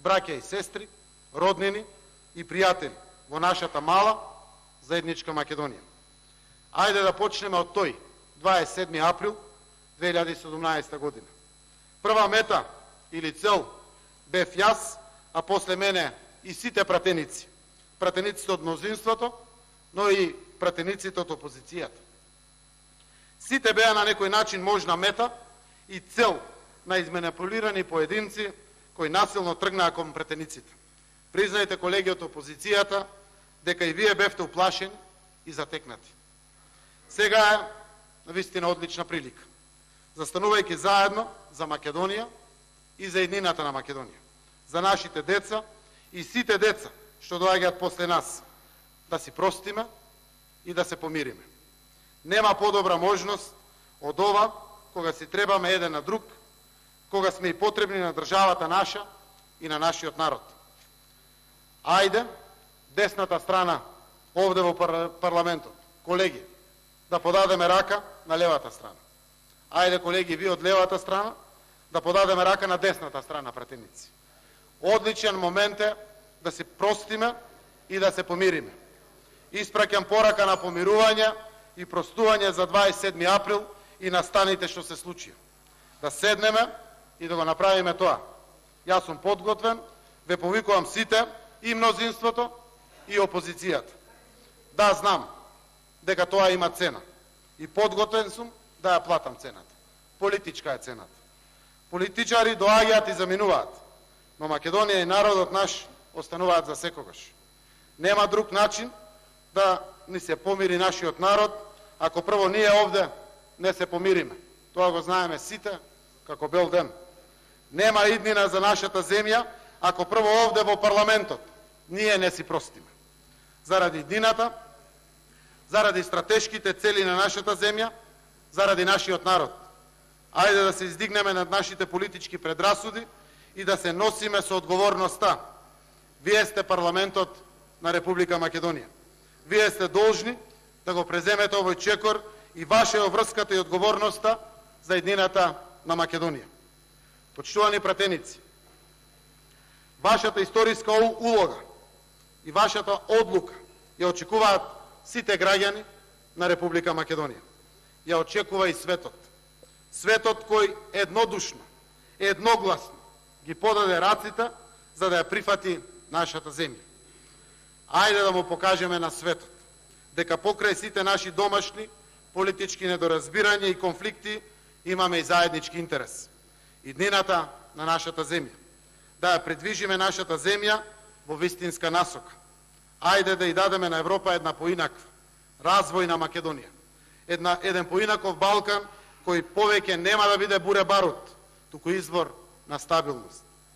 браќа и сестри, роднини и пријатели во нашата мала заедничка Македонија. Ајде да почнеме од тој 27 април 2017 година. Прва мета или цел бев јас, а после мене и сите пратеници. Пратениците од мнозинството, но и пратениците од опозицијата. Сите беа на некој начин можна мета и цел на изманипулирани поединци кои насилно тргнаа кон пратениците. Признајте, колеги од опозицијата, дека и вие бевте уплашени и затекнати. Сега е навистина одлична прилика, застанувајќи заедно за Македонија и за еднината на Македонија, за нашите деца и сите деца што доаѓаат после нас, да си простиме и да се помириме. Нема подобра можност од ова, кога си требаме еден на друг, кога сме и потребни на државата наша и на нашиот народ. Ајде, десната страна овде во парламентот, колеги, да подадеме рака на левата страна. Ајде, колеги, ви од левата страна, да подадеме рака на десната страна, пратеници. Одличен момент е да се простиме и да се помириме. Испраќам порака на помирување и простување за 27 април и настаните што се случија. Да седнеме и да го направиме тоа. Јас сум подготвен, ве повикувам сите, и мнозинството, и опозицијата. Да, знам дека тоа има цена. И подготвен сум да ја платам цената. Политичка е цената. Политичари доаѓаат и заминуваат, но Македонија и народот наш остануваат за секогаш. Нема друг начин да ни се помири нашиот народ, ако прво ние овде не се помириме. Тоа го знаеме сите, како бел ден. Нема иднина за нашата земја, ако прво овде во парламентот ние не си простиме. Заради иднината, заради стратешките цели на нашата земја, заради нашиот народ. Ајде да се издигнеме над нашите политички предрасуди и да се носиме со одговорноста. Вие сте парламентот на Република Македонија. Вие сте должни да го преземете овој чекор и ваша е врската и одговорноста за еднината на Македонија. Почитувани пратеници, вашата историска улога и вашата одлука ја очекуваат сите граѓани на Република Македонија. Ја очекува и светот. Светот кој еднодушно, едногласно ги подаде раците за да ја прифати нашата земја. Ајде да му покажеме на светот дека покрај сите наши домашни политички недоразбирања и конфликти имаме и заеднички интерес. Иднината на нашата земја. Да ја придвижиме нашата земја во вистинска насока. Ајде да ја дадеме на Европа една поинаква, развојна Македонија. Еден поинаков Балкан кој повеќе нема да биде буре барут, туку извор на стабилност.